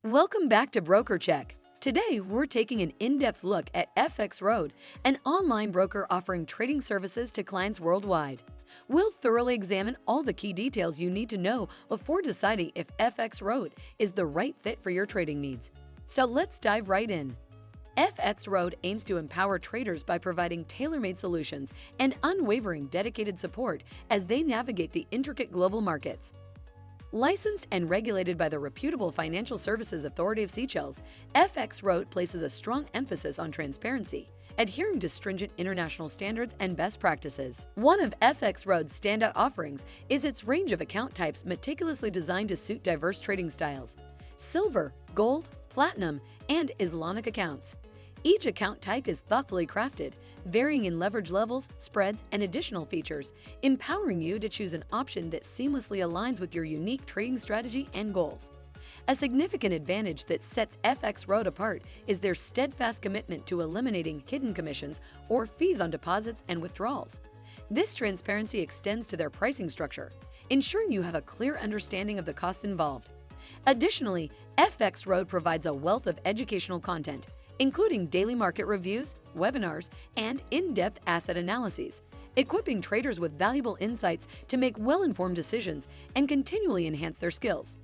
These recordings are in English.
Welcome back to BrokerCheck. Today, we're taking an in-depth look at FXRoad, an online broker offering trading services to clients worldwide. We'll thoroughly examine all the key details you need to know before deciding if FXRoad is the right fit for your trading needs. So let's dive right in. FXRoad aims to empower traders by providing tailor-made solutions and unwavering dedicated support as they navigate the intricate global markets. Licensed and regulated by the reputable Financial Services Authority of Seychelles, FXRoad places a strong emphasis on transparency, adhering to stringent international standards and best practices. One of FXRoad's standout offerings is its range of account types meticulously designed to suit diverse trading styles: silver, gold, platinum, and Islamic accounts. Each account type is thoughtfully crafted, varying in leverage levels, spreads, and additional features, empowering you to choose an option that seamlessly aligns with your unique trading strategy and goals. A significant advantage that sets FXRoad apart is their steadfast commitment to eliminating hidden commissions or fees on deposits and withdrawals. This transparency extends to their pricing structure, ensuring you have a clear understanding of the costs involved. Additionally, FXRoad provides a wealth of educational content, including daily market reviews, webinars, and in-depth asset analyses, equipping traders with valuable insights to make well-informed decisions and continually enhance their skills.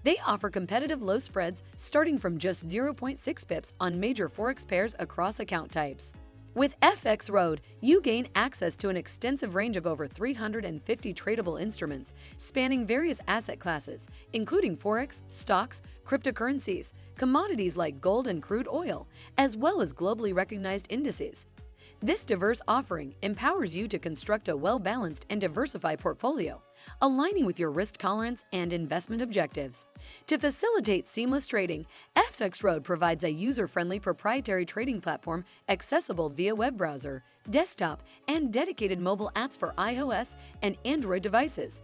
They offer competitive low spreads starting from just 0.6 pips on major forex pairs across account types. With FXRoad, you gain access to an extensive range of over 350 tradable instruments spanning various asset classes, including forex, stocks, cryptocurrencies, commodities like gold and crude oil, as well as globally recognized indices. This diverse offering empowers you to construct a well-balanced and diversified portfolio, aligning with your risk tolerance and investment objectives. To facilitate seamless trading, FXRoad provides a user-friendly proprietary trading platform accessible via web browser, desktop, and dedicated mobile apps for iOS and Android devices.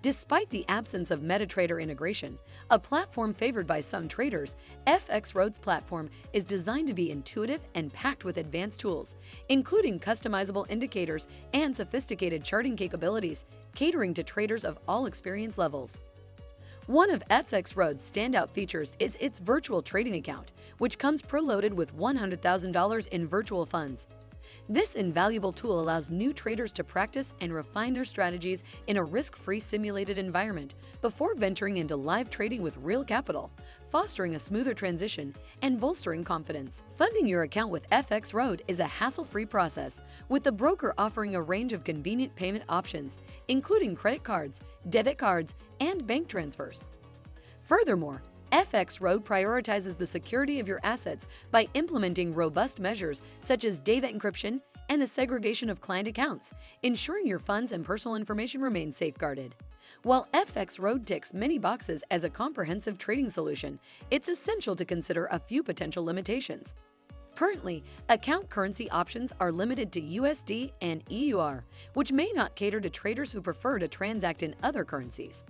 Despite the absence of MetaTrader integration, a platform favored by some traders, FXRoad's platform is designed to be intuitive and packed with advanced tools, including customizable indicators and sophisticated charting capabilities, catering to traders of all experience levels. One of FXRoad's standout features is its virtual trading account, which comes preloaded with $100,000 in virtual funds. This invaluable tool allows new traders to practice and refine their strategies in a risk-free simulated environment before venturing into live trading with real capital, fostering a smoother transition and bolstering confidence. Funding your account with FXRoad is a hassle-free process, with the broker offering a range of convenient payment options, including credit cards, debit cards, and bank transfers. Furthermore, FXRoad prioritizes the security of your assets by implementing robust measures such as data encryption and the segregation of client accounts, ensuring your funds and personal information remain safeguarded. While FXRoad ticks many boxes as a comprehensive trading solution, it's essential to consider a few potential limitations. Currently, account currency options are limited to USD and EUR, which may not cater to traders who prefer to transact in other currencies.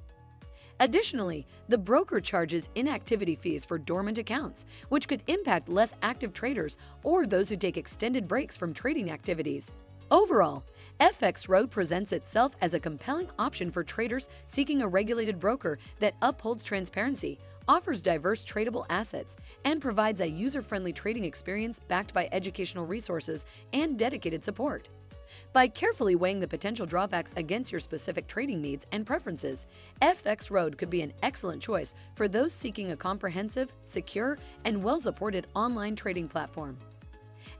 Additionally, the broker charges inactivity fees for dormant accounts, which could impact less active traders or those who take extended breaks from trading activities. Overall, FXRoad presents itself as a compelling option for traders seeking a regulated broker that upholds transparency, offers diverse tradable assets, and provides a user-friendly trading experience backed by educational resources and dedicated support. By carefully weighing the potential drawbacks against your specific trading needs and preferences, FXRoad could be an excellent choice for those seeking a comprehensive, secure, and well-supported online trading platform.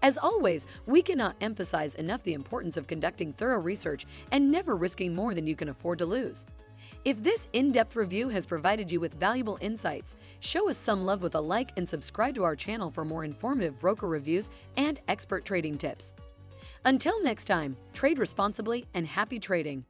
As always, we cannot emphasize enough the importance of conducting thorough research and never risking more than you can afford to lose. If this in-depth review has provided you with valuable insights, show us some love with a like and subscribe to our channel for more informative broker reviews and expert trading tips. Until next time, trade responsibly and happy trading.